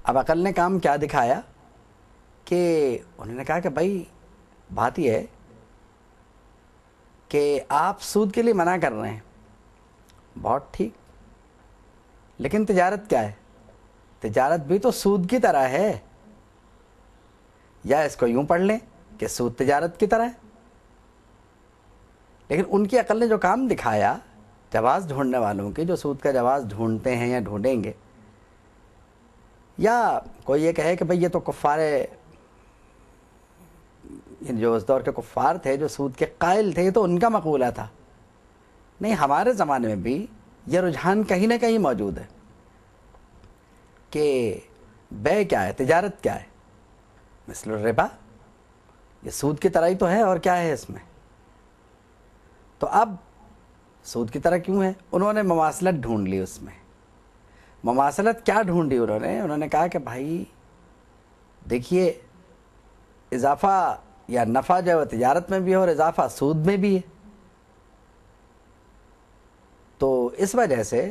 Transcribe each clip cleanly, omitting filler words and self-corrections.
اب عقل نے کام کیا دکھایا کہ انہوں نے کہا کہ بھائی بات یہ ہے کہ آپ سود کے لیے منع کر رہے ہیں، بہت ٹھیک، لیکن تجارت کیا ہے؟ تجارت بھی تو سود کی طرح ہے، یا اس کو یوں پڑھ لیں کہ سود تجارت کی طرح ہے۔ لیکن ان کی عقل نے جو کام دکھایا، جواز ڈھونڈنے والوں کے جو سود کا جواز ڈھونڈتے ہیں یا ڈھونڈیں گے، یا کوئی یہ کہے کہ بھئی یہ تو کفار، جو اس دور کے کفار تھے جو سود کے قائل تھے، یہ تو ان کا مقولہ تھا۔ نہیں، ہمارے زمانے میں بھی یہ رجحان کہیں نہ کہیں موجود ہے کہ بے کیا ہے، تجارت کیا ہے، مثل الربا، یہ سود کی طرح ہی تو ہے، اور کیا ہے اس میں؟ تو اب سود کی طرح کیوں ہے؟ انہوں نے مماثلت ڈھونڈ لی اس میں۔ مماثلت کیا ڈھونڈی انہوں نے کہا کہ بھائی دیکھیے، اضافہ یا نفع جو ہے تجارت میں بھی ہے اور اضافہ سود میں بھی ہے، تو اس وجہ سے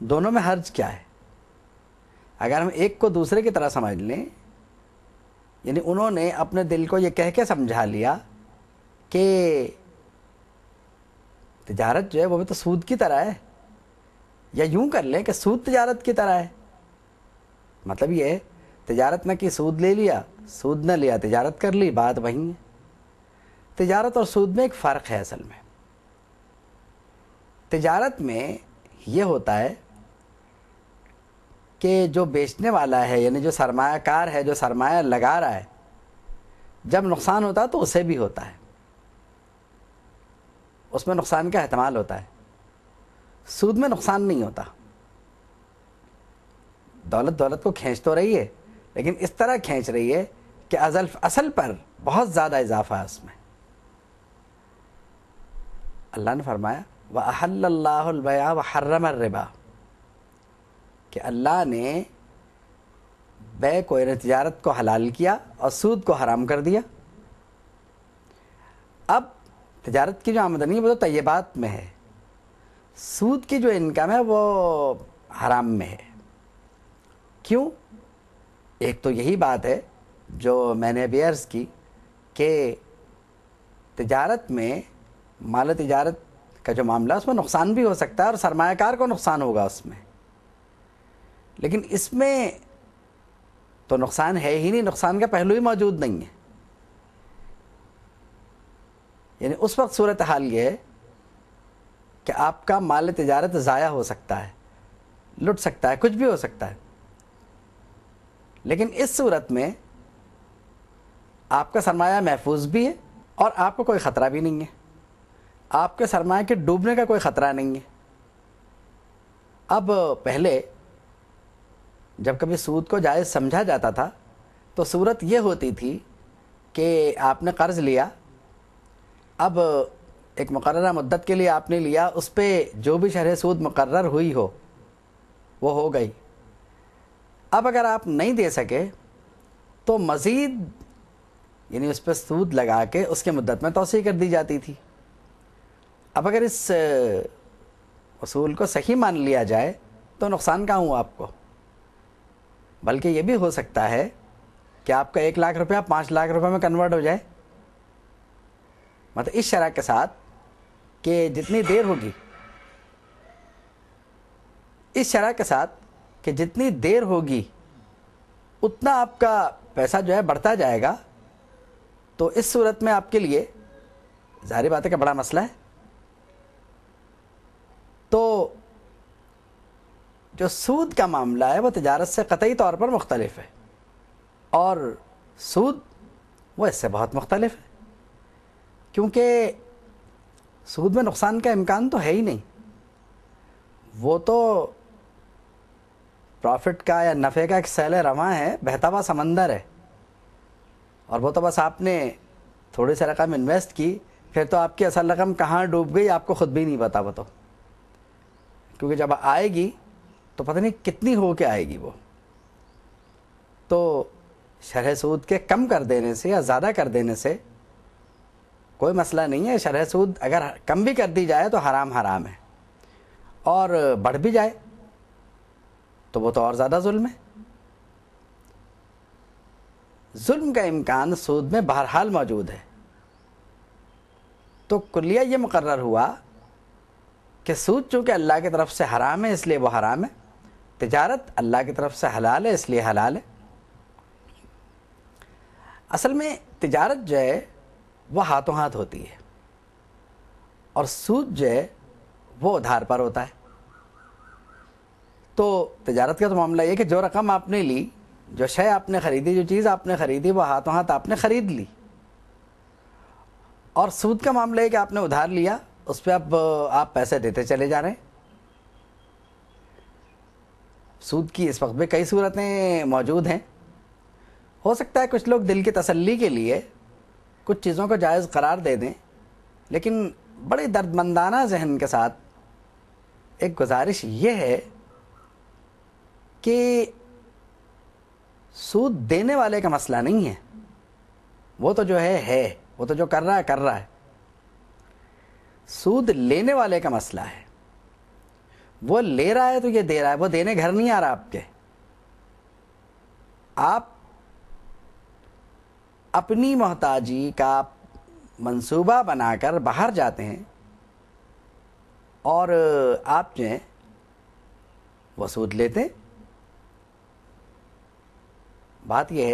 دونوں میں حرج کیا ہے؟ اگر ہم ایک کو دوسرے کی طرح سمجھ لیں، یعنی انہوں نے اپنے دل کو یہ کہہ کے سمجھا لیا کہ تجارت جو ہے وہ بھی تو سود کی طرح ہے، یا یوں کر لیں کہ سود تجارت کی طرح ہے۔ مطلب یہ ہے تجارت نہ کی، سود لے لیا، سود نہ لیا تجارت کر لی، بات وہی ہے۔ تجارت اور سود میں ایک فرق ہے اصل میں۔ تجارت میں یہ ہوتا ہے کہ جو بیچنے والا ہے، یعنی جو سرمایہ کار ہے، جو سرمایہ لگا رہا ہے، جب نقصان ہوتا ہے تو اسے بھی ہوتا ہے، اس میں نقصان کا احتمال ہوتا ہے۔ سود میں نقصان نہیں ہوتا، دولت کو کھینچ تو رہی ہے، لیکن اس طرح کھینچ رہی ہے کہ اصل پر بہت زیادہ اضافہ ہے اس میں۔ اللہ نے فرمایا وَأَحَلَّ اللَّهُ الْبَيْعَ وَحَرَّمَ الرِّبَا، کہ اللہ نے بے کو، یعنی تجارت کو حلال کیا اور سود کو حرام کر دیا۔ اب تجارت کی جو آمدنی ہے وہ تو طیبات میں ہے، سود کی جو انکم ہے وہ حرام میں ہے۔ کیوں؟ ایک تو یہی بات ہے جو میں نے ابھی عرض کی کہ تجارت میں، مال تجارت کا جو معاملہ اس میں نقصان بھی ہو سکتا ہے اور سرمایہ کار کو نقصان ہوگا اس میں، لیکن اس میں تو نقصان ہے ہی نہیں، نقصان کا پہلو ہی موجود نہیں ہے۔ یعنی اس وقت صورتحال یہ ہے کہ آپ کا مال تجارت ضائع ہو سکتا ہے، لٹ سکتا ہے، کچھ بھی ہو سکتا ہے، لیکن اس صورت میں آپ کا سرمایہ محفوظ بھی ہے اور آپ کو کوئی خطرہ بھی نہیں ہے، آپ کے سرمایہ کے ڈوبنے کا کوئی خطرہ نہیں ہے۔ اب پہلے جب کبھی سود کو جائز سمجھا جاتا تھا تو صورت یہ ہوتی تھی کہ آپ نے قرض لیا، اب ایک مقررہ مدت کے لیے آپ نے لیا، اس پہ جو بھی شرح سود مقرر ہوئی ہو وہ ہو گئی۔ اب اگر آپ نہیں دے سکے تو مزید، یعنی اس پہ سود لگا کے اس کے مدت میں توسیع کر دی جاتی تھی۔ اب اگر اس اصول کو صحیح مان لیا جائے تو نقصان کہاں ہوا آپ کو؟ بلکہ یہ بھی ہو سکتا ہے کہ آپ کا 1 لاکھ روپیہ 5 لاکھ روپے میں کنورٹ ہو جائے، مطلب اس شرح کے ساتھ کہ جتنی دیر ہوگی، اس شرح کے ساتھ کہ جتنی دیر ہوگی اتنا آپ کا پیسہ جو ہے بڑھتا جائے گا۔ تو اس صورت میں آپ کے لیے ظاہر بات ہے کہ بڑا مسئلہ ہے۔ تو جو سود کا معاملہ ہے وہ تجارت سے قطعی طور پر مختلف ہے، اور سود وہ اس سے بہت مختلف ہے، کیونکہ سود میں نقصان کا امکان تو ہے ہی نہیں، وہ تو پروفٹ کا یا نفع کا ایک سیل رواں ہے، بہتا ہوا سمندر ہے، اور وہ تو بس آپ نے تھوڑی سی رقم انویسٹ کی، پھر تو آپ کی اصل رقم کہاں ڈوب گئی آپ کو خود بھی نہیں پتا، وہ تو کیونکہ جب آئے گی تو پتہ نہیں کتنی ہو کے آئے گی وہ۔ تو شرح سود کے کم کر دینے سے یا زیادہ کر دینے سے کوئی مسئلہ نہیں ہے۔ شرح سود اگر کم بھی کر دی جائے تو حرام ہے، اور بڑھ بھی جائے تو وہ تو اور زیادہ ظلم ہے۔ ظلم کا امکان سود میں بہرحال موجود ہے. تو کلیہ یہ مقرر ہوا کہ سود چونکہ اللہ کی طرف سے حرام ہے اس لیے وہ حرام ہے، تجارت اللہ کی طرف سے حلال ہے اس لیے حلال ہے. اصل میں تجارت جو ہے وہ ہاتھوں ہاتھ ہوتی ہے، اور سود جو ہے وہ ادھار پر ہوتا ہے. تو تجارت کا تو معاملہ یہ کہ جو رقم آپ نے لی، جو شے آپ نے خریدی، جو چیز آپ نے خریدی، وہ ہاتھوں ہاتھ آپ نے خرید لی. اور سود کا معاملہ ہے کہ آپ نے ادھار لیا، اس پہ اب آپ پیسے دیتے چلے جا رہے ہیں. سود کی اس وقت میں کئی صورتیں موجود ہیں. ہو سکتا ہے کچھ لوگ دل کی تسلی کے لیے کچھ چیزوں کو جائز قرار دے دیں، لیکن بڑی دردمندانہ ذہن کے ساتھ ایک گزارش یہ ہے کہ سود دینے والے کا مسئلہ نہیں ہے، وہ تو جو ہے وہ تو جو کر رہا ہے. سود لینے والے کا مسئلہ ہے. وہ لے رہا ہے تو یہ دے رہا ہے، وہ دینے گھر نہیں آ رہا آپ کے. آپ اپنی محتاجی کا منصوبہ بنا کر باہر جاتے ہیں اور آپ جو ہیں وہ سود لیتے ہیں. بات یہ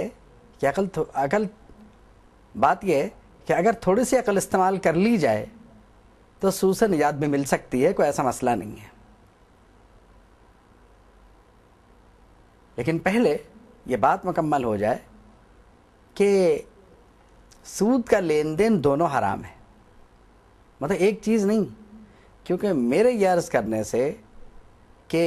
ہے کہ اگر تھوڑی سی عقل استعمال کر لی جائے تو سود سے نجات بھی مل سکتی ہے، کوئی ایسا مسئلہ نہیں ہے. لیکن پہلے یہ بات مکمل ہو جائے کہ سود کا لین دین دونوں حرام ہے، مطلب ایک چیز نہیں. کیونکہ میرے یہ عرض کرنے سے کہ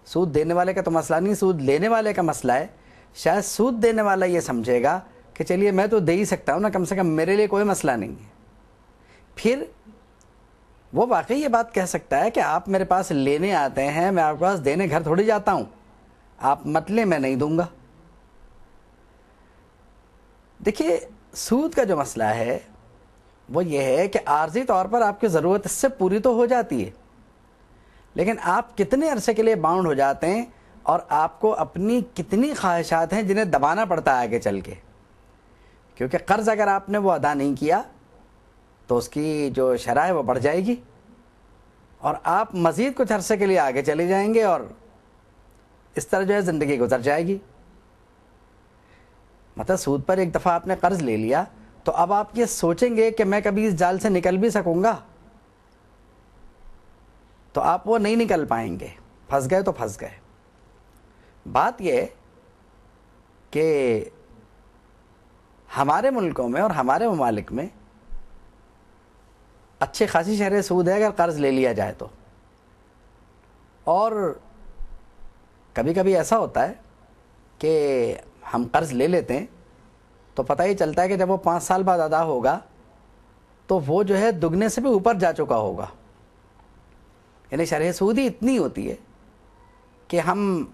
سود دینے والے کا تو مسئلہ نہیں، سود لینے والے کا مسئلہ ہے، شاید سود دینے والا یہ سمجھے گا کہ چلیے میں تو دے ہی سکتا ہوں نا، کم سے کم میرے لیے کوئی مسئلہ نہیں ہے. پھر وہ واقعی یہ بات کہہ سکتا ہے کہ آپ میرے پاس لینے آتے ہیں، میں آپ کے پاس دینے گھر تھوڑی جاتا ہوں، آپ مت لیں میں نہیں دوں گا. دیکھیے سود کا جو مسئلہ ہے وہ یہ ہے کہ عارضی طور پر آپ کی ضرورت اس سے پوری تو ہو جاتی ہے، لیکن آپ کتنے عرصے کے لیے باؤنڈ ہو جاتے ہیں اور آپ کو اپنی کتنی خواہشات ہیں جنہیں دبانا پڑتا ہے آگے چل کے. کیونکہ قرض اگر آپ نے وہ ادا نہیں کیا تو اس کی جو شرح ہے وہ بڑھ جائے گی اور آپ مزید کچھ عرصے کے لیے آگے چلے جائیں گے اور اس طرح جو ہے زندگی گزر جائے گی. مطلب سود پر ایک دفعہ آپ نے قرض لے لیا تو اب آپ یہ سوچیں گے کہ میں کبھی اس جال سے نکل بھی سکوں گا، تو آپ وہ نہیں نکل پائیں گے. پھنس گئے تو پھنس گئے. بات یہ ہے کہ ہمارے ملکوں میں اور ہمارے ممالک میں اچھی خاصی شرح سود ہے اگر قرض لے لیا جائے تو. اور کبھی کبھی ایسا ہوتا ہے کہ ہم قرض لے لیتے ہیں تو پتہ ہی چلتا ہے کہ جب وہ 5 سال بعد ادا ہوگا تو وہ جو ہے دگنے سے بھی اوپر جا چکا ہوگا. یعنی شرح سود ہی اتنی ہوتی ہے کہ ہم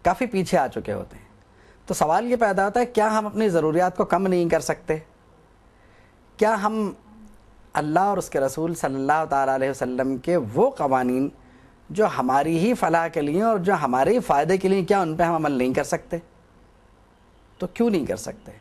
کافی پیچھے آ چکے ہوتے ہیں. تو سوال یہ پیدا ہوتا ہے کیا ہم اپنی ضروریات کو کم نہیں کر سکتے؟ کیا ہم اللہ اور اس کے رسول صلی اللہ تعالیٰ علیہ وسلم کے وہ قوانین جو ہماری ہی فلاح کے لیے اور جو ہمارے ہی فائدے کے لیے، کیا ان پہ ہم عمل نہیں کر سکتے؟ تو کیوں نہیں کر سکتے؟